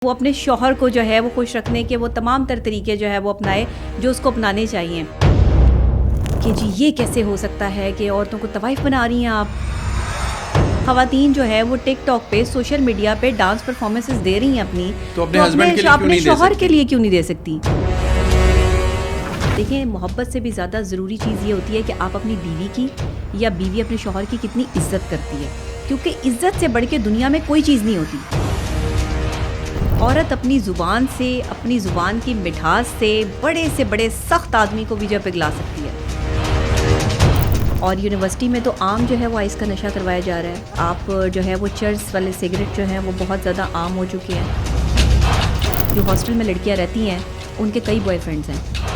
وہ اپنے شوہر کو جو ہے وہ خوش رکھنے کے وہ تمام تر طریقے جو ہے وہ اپنائے جو اس کو اپنانے چاہیے کہ جی یہ کیسے ہو سکتا ہے کہ عورتوں کو طوائف بنا رہی ہیں آپ. خواتین جو ہے وہ ٹک ٹاک پہ سوشل میڈیا پہ ڈانس پرفارمنسز دے رہی ہیں اپنی, تو اپنے شوہر کے لیے کیوں نہیں دے سکتی؟ دیکھیں, محبت سے بھی زیادہ ضروری چیز یہ ہوتی ہے کہ آپ اپنی بیوی کی یا بیوی اپنے شوہر کی کتنی عزت کرتی ہے, کیونکہ عزت سے بڑھ کے دنیا میں کوئی چیز نہیں ہوتی. عورت اپنی زبان سے, اپنی زبان کی مٹھاس سے بڑے سخت آدمی کو بھی جو پگلا سکتی ہے. اور یونیورسٹی میں تو عام جو ہے وہ آئس کا نشہ کروایا جا رہا ہے. آپ جو ہے وہ چرس والے سگریٹ جو ہیں وہ بہت زیادہ عام ہو چکے ہیں. جو ہاسٹل میں لڑکیاں رہتی ہیں ان کے کئی بوائے فرینڈز ہیں.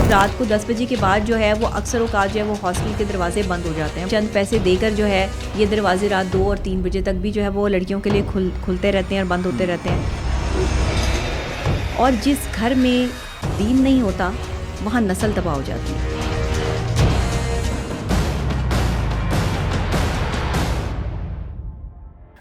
رات کو 10 بجے کے بعد جو ہے وہ اکثر اوقات جو ہے وہ ہاسٹل کے دروازے بند ہو جاتے ہیں. چند پیسے دے کر جو ہے یہ دروازے رات 2 اور 3 بجے تک بھی جو ہے وہ لڑکیوں کے لیے کھلتے رہتے ہیں اور بند ہوتے رہتے ہیں. اور جس گھر میں دین نہیں ہوتا وہاں نسل تباہ ہو جاتی ہے.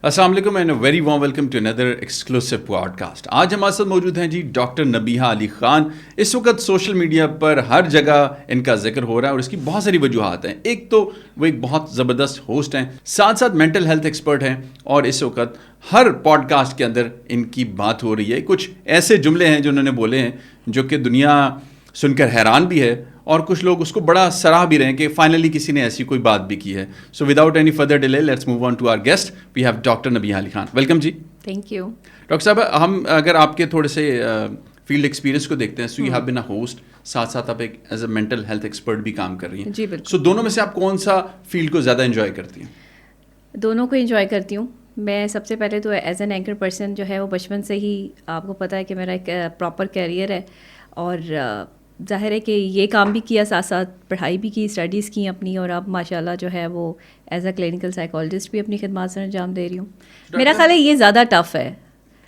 السلام علیکم and very warm welcome to اندر ایکسکلوسیو پوڈ کاسٹ. آج ہمارے ساتھ موجود ہیں جی ڈاکٹر نبیہہ علی خان. اس وقت سوشل میڈیا پر ہر جگہ ان کا ذکر ہو رہا ہے اور اس کی بہت ساری وجوہات ہیں. ایک تو وہ ایک بہت زبردست ہوسٹ ہیں, ساتھ ساتھ مینٹل ہیلتھ ایکسپرٹ ہیں, اور اس وقت ہر پوڈ کاسٹ کے اندر ان کی بات ہو رہی ہے. کچھ ایسے جملے ہیں جو انہوں نے بولے ہیں جو کہ دنیا سن کر حیران بھی ہے, اور کچھ لوگ اس کو بڑا سراہ بھی رہے ہیں کہ فائنلی کسی نے ایسی کوئی بات بھی کی ہے. So without any further delay let's move on to our guest. We have doctor Nabiha Ali Khan. Welcome ji. Thank you. Doctor صاحب, ہم اگر آپ کے تھوڑے سے فیلڈ ایکسپیرینس کو دیکھتے ہیں, so you have been a host, ساتھ ساتھ آپ ایک as a mental health expert بھی کام کر رہی ہیں. جی بالکل. سو دونوں میں سے آپ کون سا فیلڈ کو زیادہ انجوائے کرتی ہیں؟ دونوں کو انجوائے کرتی ہوں. میں سب سے پہلے تو ایز این اینکر پرسن جو ہے وہ بچپن سے ہی آپ کو پتہ ہے کہ میرا ایک پراپر کیریئر ہے, اور ظاہر ہے کہ یہ کام بھی کیا, ساتھ ساتھ پڑھائی بھی کی, اسٹڈیز کی اپنی, اور اب ماشاء اللہ جو ہے وہ ایز اے کلینکل سائیکالوجسٹ بھی اپنی خدمات سے انجام دے رہی ہوں. میرا خیال ہے یہ زیادہ ٹف ہے.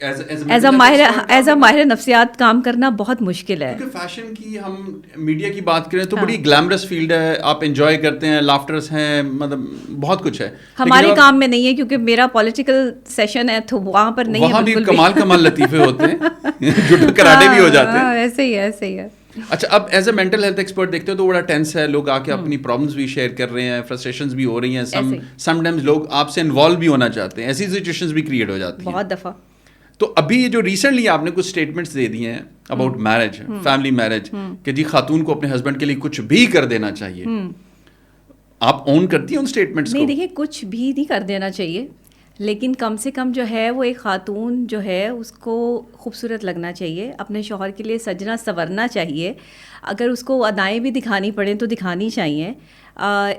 ایز اے ماہر نفسیات کام کرنا بہت مشکل ہے. کیونکہ فیشن کی ہم میڈیا کی بات کریں تو بڑی گلیمرس فیلڈ ہے, آپ انجوائے کرتے ہیں, لافٹرس ہیں, مطلب بہت کچھ ہے. ہمارے کام میں نہیں ہے کیونکہ میرا پولیٹیکل سیشن ہے تو وہاں پر نہیں ہے. وہاں بھی کمال لطیفے ہوتے ہیں, جوڈو کراٹے بھی ہو جاتے ہیں. ایسے ہی ہے. اچھا, اب as a mental health expert دیکھتے ہو تو بڑا ٹینس ہے, لوگ آ کے اپنی پرابلمس بھی شیئر کر رہے ہیں, فرسٹریشنز بھی ہو رہی ہیں, سم ٹائمز لوگ آپ سے انوالو بھی ہونا چاہتے ہیں, ایسی سچویشنز بھی کریٹ ہو جاتی ہیں بہت دفعہ. تو ابھی جو ریسنٹلی آپ نے کچھ اسٹیٹمنٹس دے دی ہیں اباؤٹ میرج, فیملی میرج, کہ جی خاتون کو اپنے ہسبینڈ کے لیے کچھ بھی کر دینا چاہیے, آپ اون کرتی ہیں ان اسٹیٹمنٹس کو؟ نہیں, دیکھیے کچھ بھی نہیں کر دینا چاہیے, لیکن کم سے کم جو ہے وہ ایک خاتون جو ہے اس کو خوبصورت لگنا چاہیے, اپنے شوہر کے لیے سجنا سنورنا چاہیے, اگر اس کو ادائیں بھی دکھانی پڑیں تو دکھانی چاہیے.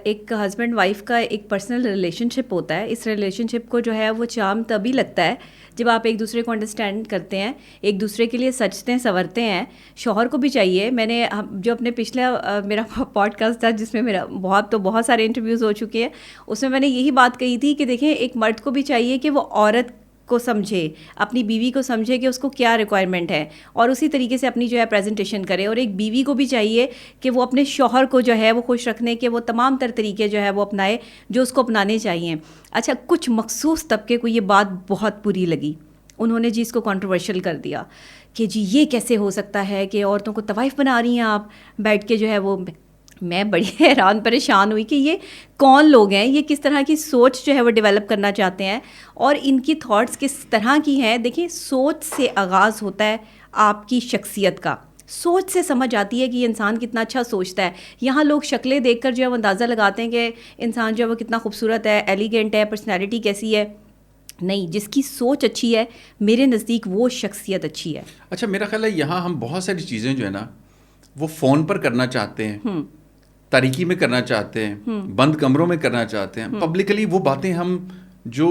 ایک ہسبینڈ وائف کا ایک پرسنل ریلیشن شپ ہوتا ہے. اس ریلیشن شپ کو جو ہے وہ چارم تبھی لگتا ہے جب آپ ایک دوسرے کو انڈرسٹینڈ کرتے ہیں, ایک دوسرے کے لیے سجتے ہیں سنورتے ہیں. شوہر کو بھی چاہیے. میں نے جو اپنے پچھلا میرا پوڈ کاسٹ تھا جس میں میرا بہت سارے انٹرویوز ہو چکے ہیں, اس میں نے یہی بات کہی تھی کہ دیکھیں ایک مرد کو بھی چاہیے کہ وہ عورت کو سمجھے, اپنی بیوی کو سمجھے کہ اس کو کیا ریکوائرمنٹ ہے, اور اسی طریقے سے اپنی جو ہے پریزنٹیشن کرے. اور ایک بیوی کو بھی چاہیے کہ وہ اپنے شوہر کو جو ہے وہ خوش رکھنے کے وہ تمام تر طریقے جو ہے وہ اپنائے جو اس کو اپنانے چاہیے. اچھا, کچھ مخصوص طبقے کو یہ بات بہت بری لگی, انہوں نے جی اس کو کنٹروورشل کر دیا کہ جی یہ کیسے ہو سکتا ہے کہ عورتوں کو طوائف بنا رہی ہیں آپ بیٹھ کے جو ہے وہ. میں بڑی حیران پریشان ہوئی کہ یہ کون لوگ ہیں, یہ کس طرح کی سوچ جو ہے وہ ڈیولپ کرنا چاہتے ہیں, اور ان کی تھاٹس کس طرح کی ہیں. دیکھیں, سوچ سے آغاز ہوتا ہے آپ کی شخصیت کا. سوچ سے سمجھ آتی ہے کہ یہ انسان کتنا اچھا سوچتا ہے. یہاں لوگ شکلیں دیکھ کر جو ہے وہ اندازہ لگاتے ہیں کہ انسان جو ہے وہ کتنا خوبصورت ہے, ایلیگنٹ ہے, پرسنالٹی کیسی ہے. نہیں, جس کی سوچ اچھی ہے میرے نزدیک وہ شخصیت اچھی ہے. اچھا, میرا خیال ہے یہاں ہم بہت ساری چیزیں جو ہے نا وہ فون پر کرنا چاہتے ہیں, تاریکی میں کرنا چاہتے ہیں, بند کمروں میں کرنا چاہتے ہیں. پبلکلی وہ باتیں ہم جو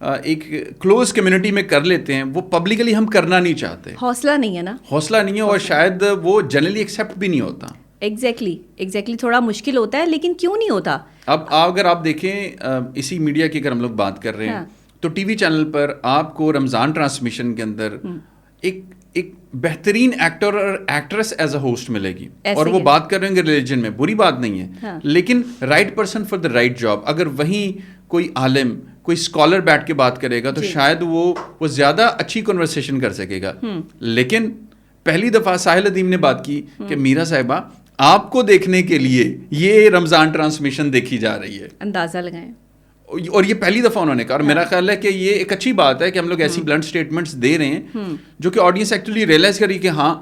ایک کلوز کمیونٹی میں کر لیتے ہیں وہ پبلکلی ہم کرنا نہیں چاہتے. حوصلہ نہیں ہے نا, حوصلہ نہیں ہے, اور شاید وہ جنرلی ایکسیپٹ بھی نہیں ہوتا. ایگزیکٹلی تھوڑا مشکل ہوتا ہے, لیکن کیوں نہیں ہوتا. اب اگر آپ دیکھیں اسی میڈیا کی اگر ہم لوگ بات کر رہے ہیں تو ٹی وی چینل پر آپ کو رمضان ٹرانسمیشن کے اندر ایک بہترین ایکٹر اور ایکٹریس ایز اے ہوسٹ ملے گی, اور وہ بات کر رہے ہیں ریلیجن میں, بری بات نہیں ہے, لیکن right person for the right job. اگر وہیں کوئی عالم, کوئی اسکالر بیٹھ کے بات کرے گا تو شاید وہ زیادہ اچھی کنورسیشن کر سکے گا. لیکن پہلی دفعہ ساحل ادیم نے بات کی کہ میرا صاحبہ آپ کو دیکھنے کے لیے یہ رمضان ٹرانسمیشن دیکھی جا رہی ہے, اندازہ لگائیں. اور یہ پہلی دفعہ انہوں نے کہا, اور میرا خیال ہے کہ یہ ایک اچھی بات ہے کہ ہم لوگ ایسی بلنٹ اسٹیٹمنٹس دے رہے ہیں جو کہ آڈینس ایکچولی ریئلائز کری کہ ہاں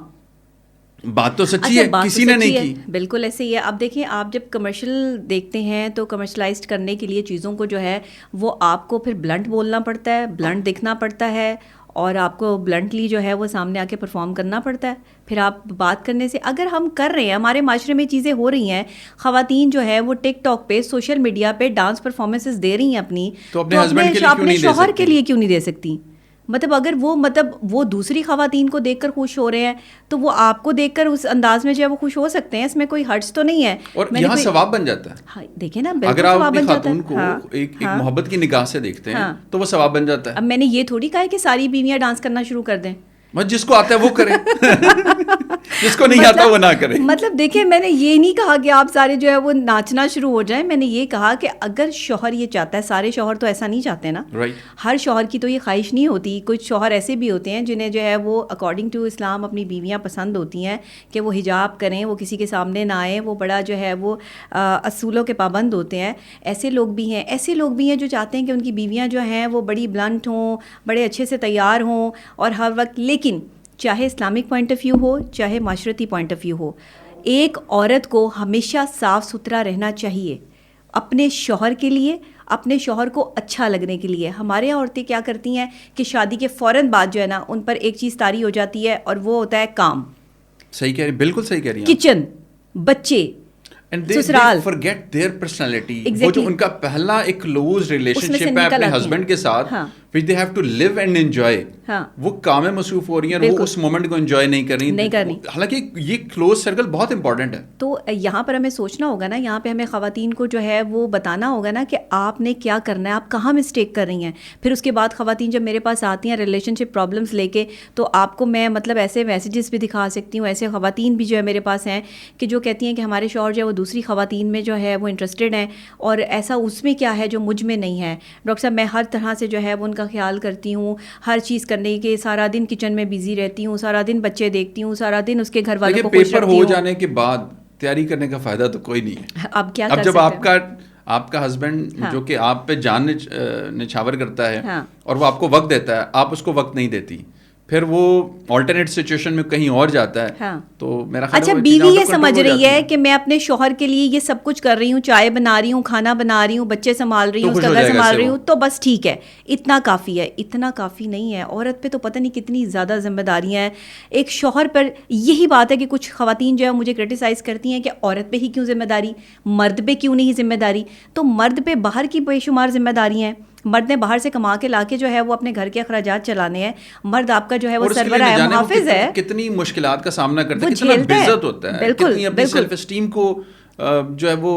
بات تو سچی ہے, کسی نے نہیں کی. بالکل ایسے ہی ہے. اب دیکھیں, آپ جب کمرشل دیکھتے ہیں تو کمرشلائزڈ کرنے کے لیے چیزوں کو جو ہے وہ آپ کو پھر بلنٹ بولنا پڑتا ہے, بلنٹ دکھنا پڑتا ہے, اور آپ کو بلنٹلی جو ہے وہ سامنے آ کے پرفارم کرنا پڑتا ہے. پھر آپ بات کرنے سے اگر ہم کر رہے ہیں, ہمارے معاشرے میں چیزیں ہو رہی ہیں, خواتین جو ہے وہ ٹک ٹاک پہ, سوشل میڈیا پہ ڈانس پرفارمنسز دے رہی ہیں اپنی, تو اپنے شوہر کے لیے کیوں نہیں دے سکتی؟ مطلب اگر وہ دوسری خواتین کو دیکھ کر خوش ہو رہے ہیں تو وہ آپ کو دیکھ کر اس انداز میں جو ہے وہ خوش ہو سکتے ہیں, اس میں کوئی حرج تو نہیں ہے. اور یہاں ثواب بن جاتا ہے. دیکھیں نا, اگر آپ اپنی خاتون کو ایک محبت کی نگاہ سے دیکھتے ہیں تو وہ ثواب بن جاتا ہے. اب میں نے یہ تھوڑی کہا ہے کہ ساری بیویاں ڈانس کرنا شروع کر دیں, جس کو آتا ہے وہ کرے, جس کو نہیں آتا وہ نہ کرے. مطلب دیکھیں, میں نے یہ نہیں کہا کہ آپ سارے جو ہے وہ ناچنا شروع ہو جائیں. میں نے یہ کہا کہ اگر شوہر یہ چاہتا ہے, سارے شوہر تو ایسا نہیں چاہتے نا, ہر شوہر کی تو یہ خواہش نہیں ہوتی. کچھ شوہر ایسے بھی ہوتے ہیں جنہیں جو ہے وہ اکارڈنگ ٹو اسلام اپنی بیویاں پسند ہوتی ہیں کہ وہ حجاب کریں, وہ کسی کے سامنے نہ آئیں, وہ بڑا جو ہے وہ اصولوں کے پابند ہوتے ہیں. ایسے لوگ بھی ہیں جو چاہتے ہیں کہ ان کی بیویاں جو ہیں وہ بڑی بلنٹ ہوں, بڑے اچھے سے تیار ہوں اور ہر وقت. لیکن چاہے اسلامک پوائنٹ آف ویو ہو, چاہے معاشرتی پوائنٹ آف ویو ہو, ایک عورت کو ہمیشہ صاف ستھرا رہنا چاہیے اپنے شوہر کے لیے, اپنے شوہر کو اچھا لگنے کے لیے. ہمارے یہاں عورتیں کیا کرتی ہیں کہ شادی کے فوراً بعد جو ہے نا ان پر ایک چیز طاری ہو جاتی ہے, اور وہ ہوتا ہے کام. صحیح کہہ رہی, بالکل صحیح کہہ رہی ہیں. کچن, بچے, سسرال, forget their personality. وہ جو ان کا پہلا ایک کلوز ریلیشن شپ ہے اپنے ہسبینڈ کے ساتھ, which they have to live and enjoy, وہ کام میں مصروف ہو رہی ہیں اور وہ اس مومنٹ کو انجوائے نہیں کر رہی. حالانکہ یہ کلوز سرکل بہت امپورٹنٹ ہے. تو یہاں پر ہمیں سوچنا ہوگا نا, یہاں پہ ہمیں خواتین کو جو ہے وہ بتانا ہوگا نا کہ آپ نے کیا کرنا ہے, آپ کہاں مسٹیک کر رہی ہیں. پھر اس کے بعد خواتین جب میرے پاس آتی ہیں ریلیشن شپ پرابلمس لے کے, تو آپ کو میں مطلب ایسے میسیجز بھی دکھا سکتی ہوں. ایسے خواتین بھی جو ہے میرے پاس ہیں کہ جو کہتی ہیں کہ ہمارے شوہر جو ہے وہ دوسری خواتین میں جو ہے وہ انٹرسٹڈ ہیں, اور ایسا اس میں کیا ہے جو مجھ میں نہیں ہے. ڈاکٹر صاحب, میں ہر طرح سے جو ہے وہ ان کا خیال کرتی ہوں, ہر چیز کرنے کے, سارا دن کچن میں بزی رہتی ہوں, سارا دن بچے دیکھتی ہوں, سارا دن اس کے گھر والوں کو خوش رکھتی ہوں. پیپر ہو جانے کے بعد تیاری کرنے کا فائدہ تو کوئی نہیں ہے. اب کیا کر سکتے ہیں؟ اب جب آپ کا ہسبینڈ جو کہ آپ پہ جان نچھاور کرتا ہے اور وہ آپ کو وقت دیتا ہے, آپ اس کو وقت نہیں دیتی, پھر وہ آلٹرنیٹ سچویشن میں کہیں اور جاتا ہے, تو میرا خیال اچھا بیوی یہ سمجھ رہی ہے کہ میں اپنے شوہر کے لیے یہ سب کچھ کر رہی ہوں, چائے بنا رہی ہوں, کھانا بنا رہی ہوں, بچے سنبھال رہی ہوں, اس کا گھر سنبھال رہی ہوں, تو بس ٹھیک ہے, اتنا کافی ہے. اتنا کافی نہیں ہے. عورت پہ تو پتہ نہیں کتنی زیادہ ذمہ داریاں ہیں. ایک شوہر پر یہی بات ہے کہ کچھ خواتین جو ہے مجھے کرٹیسائز کرتی ہیں کہ عورت پہ ہی کیوں ذمہ داری, مرد پہ کیوں نہیں ذمہ داری. تو مرد پہ باہر کی بے شمار ذمہ داریاں ہیں. مرد نے باہر سے کما کے لا کے جو ہے وہ اپنے گھر کے اخراجات چلانے ہیں. مرد آپ کا جو ہے وہ سربراہ ہے, محافظ ہے. کتنی مشکلات کا سامنا کرتا ہے, کتنا بے عزت ہوتا ہے, کتنی اپنی سیلف اسٹیم کو جو ہے وہ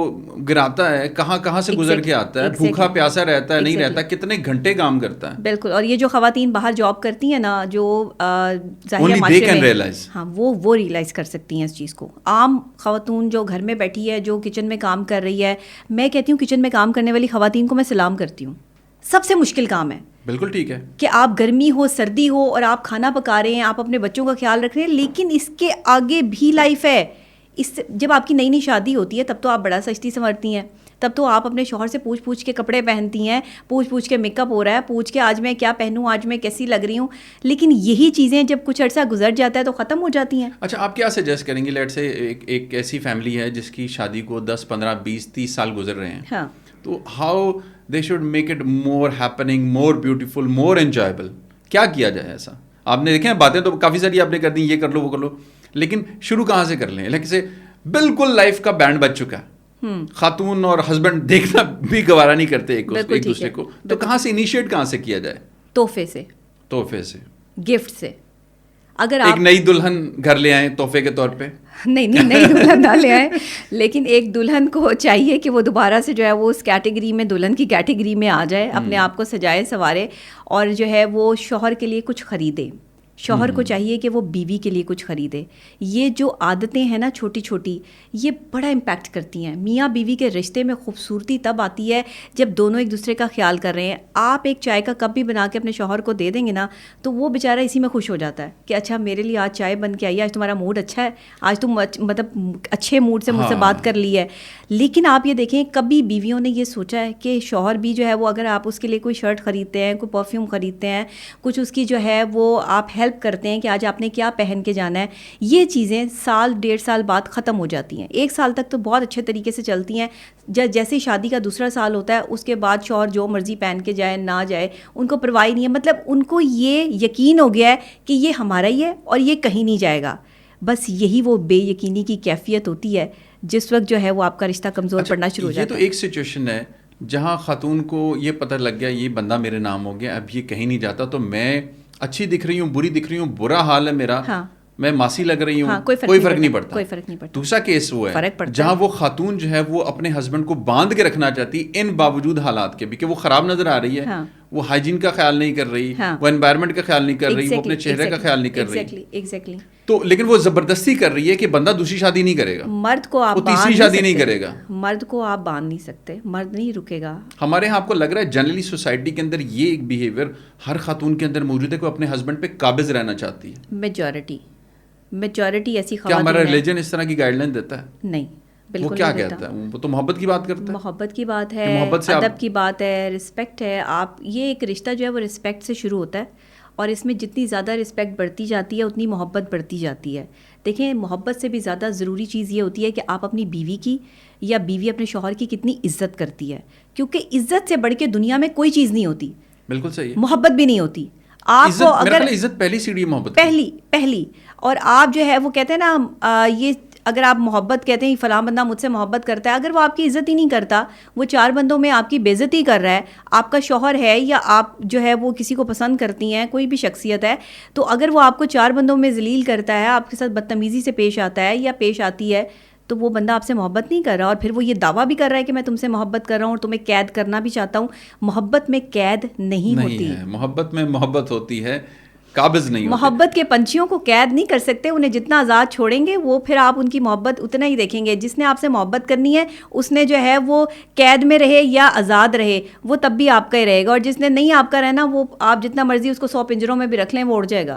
گراتا ہے, کہاں سے گزر کے آتا ہے, بھوکھا پیاسا رہتا ہے, نہیں رہتا, کتنے گھنٹے کام کرتا ہے. بالکل. اور یہ جو خواتین باہر جاب کرتی ہیں نا, جو ظاہر معاشرے میں, ہاں وہ ریئلائز کر سکتی ہیں اس چیز کو. عام خواتون جو گھر میں بیٹھی ہے, جو کچن میں کام کر رہی ہے, میں کہتی ہوں کچن میں کام کرنے والی خواتین کو میں سلام کرتی ہوں. سب سے مشکل کام ہے. بالکل ٹھیک ہے کہ آپ گرمی ہو, سردی ہو, اور آپ کھانا پکا رہے ہیں, آپ اپنے بچوں کا خیال رکھ رہے ہیں, لیکن اس کے آگے بھی لائف ہے. جب آپ کی نئی شادی ہوتی ہے تب تو آپ بڑا سجتی سنورتی ہیں, تب تو آپ اپنے شوہر سے پوچھ کے کپڑے پہنتی ہیں, پوچھ کے میک اپ ہو رہا ہے, پوچھ کے آج میں کیا پہنوں, آج میں کیسی لگ رہی ہوں. لیکن یہی چیزیں جب کچھ عرصہ گزر جاتا ہے تو ختم ہو جاتی ہیں. اچھا, آپ کیا سجیسٹ کریں گے, لیٹ سے ایک ایسی فیملی ہے جس کی شادی کو 10, 15, 20, 30 سال گزر رہے ہیں, ہاں, تو how they should make it more happening, more beautiful, more enjoyable. کیا کیا جائے ایسا؟ آپ نے دیکھیں باتیں تو کافی ساری آپ نے کر دی, یہ کر لو وہ کر لو, لیکن شروع کہاں سے کر لیں؟ لیکن سے بالکل لائف کا بینڈ بج چکا ہے, خاتون اور ہسبینڈ دیکھنا بھی گوارا نہیں کرتے ایک دوسرے کو, تو کہاں سے انیشیٹ کہاں سے کیا جائے؟ تحفے سے, گفٹ سے. اگر ایک نئی دلہن گھر لے آئیں تحفے کے طور پہ, نہیں نئی دلہن نہ لے آئیں, لیکن ایک دلہن کو چاہیے کہ وہ دوبارہ سے جو ہے وہ اس کیٹیگری میں, دلہن کی کیٹیگری میں آ جائے, اپنے آپ کو سجائے سنوارے, اور جو ہے وہ شوہر کے لیے کچھ خریدے. شوہر کو چاہیے کہ وہ بیوی کے لیے کچھ خریدے. یہ جو عادتیں ہیں نا چھوٹی چھوٹی, یہ بڑا امپیکٹ کرتی ہیں. میاں بیوی کے رشتے میں خوبصورتی تب آتی ہے جب دونوں ایک دوسرے کا خیال کر رہے ہیں. آپ ایک چائے کا کپ بھی بنا کے اپنے شوہر کو دے دیں گے نا تو وہ بیچارہ اسی میں خوش ہو جاتا ہے کہ اچھا میرے لیے آج چائے بن کے آئی ہے, آج تمہارا موڈ اچھا ہے, آج تم مطلب اچھے موڈ سے مجھ سے بات کر لی ہے. لیکن آپ یہ دیکھیں کبھی بیویوں نے یہ سوچا ہے کہ شوہر بھی جو ہے وہ اگر آپ اس کے لیے کوئی شرٹ خریدتے ہیں, کوئی پرفیوم خریدتے ہیں, کچھ اس کی جو ہے وہ آپ ہیلپ کرتے ہیں کہ آج آپ نے کیا پہن کے جانا ہے, یہ چیزیں سال 1.5 سال بعد ختم ہو جاتی ہیں. 1 سال تک تو بہت اچھے طریقے سے چلتی ہیں. جیسے شادی کا دوسرا سال ہوتا ہے اس کے بعد شوہر جو مرضی پہن کے جائے نہ جائے ان کو پرواہ نہیں ہے. مطلب ان کو یہ یقین ہو گیا ہے کہ یہ ہمارا ہی ہے اور یہ کہیں نہیں جائے گا. بس یہی وہ بے یقینی کی کیفیت ہوتی ہے جس وقت جو ہے وہ آپ کا رشتہ کمزور پڑنا شروع ہو جاتا ہے. یہ تو ایک سچویشن ہے جہاں خاتون کو یہ پتہ لگ گیا یہ بندہ میرے نام ہو گیا, اب یہ کہیں نہیں جاتا, تو میں اچھی دکھ رہی ہوں, بری دکھ رہی ہوں, برا حال ہے میرا, میں ماسی لگ رہی ہوں, کوئی فرق نہیں پڑتا. کوئی فرق نہیں پڑتا. دوسرا کیس وہ ہے جہاں وہ خاتون جو ہے وہ اپنے ہسبینڈ کو باندھ کے رکھنا چاہتی ان باوجود حالات کے بھی کہ وہ خراب نظر آ رہی ہے, وہ ہائیجین کا خیال نہیں کر رہی, وہ انوائرمنٹ کا خیال نہیں کر رہی, وہ اپنے چہرے کا خیال نہیں کر رہی. ایگزیکٹلی. تو لیکن وہ زبردستی کر رہی ہے کہ بندہ دوسری شادی نہیں کرے گا, مرد کو آپ تیسری شادی نہیں کرے گا. مرد کو آپ باندھ نہیں سکتے, مرد نہیں رکے گا. ہمارے یہاں آپ کو لگ رہا ہے جنرلی سوسائٹی کے اندر یہ ایک بیہیویئر ہر خاتون کے اندر موجود ہے کہ وہ اپنے ہسبینڈ پہ قابض رہنا چاہتی ہے. میجورٹی ایسی خواتین. کیا ہمارا ریلیجن اس طرح کی گائیڈ لائن دیتا ہے؟ نہیں, بالکل. وہ کیا کہتا ہے؟ وہ تو محبت کی بات کرتا ہے. محبت کی بات ہے, ادب کی بات ہے, رسپیکٹ ہے. آپ یہ ایک رشتہ جو ہے وہ رسپیکٹ سے شروع ہوتا ہے اور اس میں جتنی زیادہ رسپیکٹ بڑھتی جاتی ہے اتنی محبت بڑھتی جاتی ہے. دیکھیں محبت سے بھی زیادہ ضروری چیز یہ ہوتی ہے کہ آپ اپنی بیوی کی یا بیوی اپنے شوہر کی کتنی عزت کرتی ہے, کیونکہ عزت سے بڑھ کے دنیا میں کوئی چیز نہیں ہوتی. بالکل صحیح. محبت بھی نہیں ہوتی. آپ کو اگر عزت پہلی سیڑھی محبت, پہلی اور آپ جو ہے وہ کہتے ہیں نا یہ اگر آپ محبت کہتے ہیں فلاں بندہ مجھ سے محبت کرتا ہے, اگر وہ آپ کی عزت ہی نہیں کرتا, وہ 4 بندوں میں آپ کی بے عزتی کر رہا ہے, آپ کا شوہر ہے یا آپ جو ہے وہ کسی کو پسند کرتی ہیں, کوئی بھی شخصیت ہے, تو اگر وہ آپ کو 4 بندوں میں ذلیل کرتا ہے, آپ کے ساتھ بدتمیزی سے پیش آتا ہے یا پیش آتی ہے, تو وہ بندہ آپ سے محبت نہیں کر رہا. اور پھر وہ یہ دعویٰ بھی کر رہا ہے کہ میں تم سے محبت کر رہا ہوں اور تمہیں قید کرنا بھی چاہتا ہوں. محبت میں قید نہیں ہوتی. محبت میں محبت ہوتی ہے, قابض نہیں. محبت کے پنچھیوں کو قید نہیں کر سکتے, انہیں جتنا آزاد چھوڑیں گے وہ پھر آپ ان کی محبت اتنا ہی دیکھیں گے. جس نے آپ سے محبت کرنی ہے اس نے جو ہے وہ قید میں رہے یا آزاد رہے, وہ تب بھی آپ کا ہی رہے گا. اور جس نے نہیں آپ کا رہنا, وہ آپ جتنا مرضی اس کو 100 پنجروں میں بھی رکھ لیں, وہ اڑ جائے گا.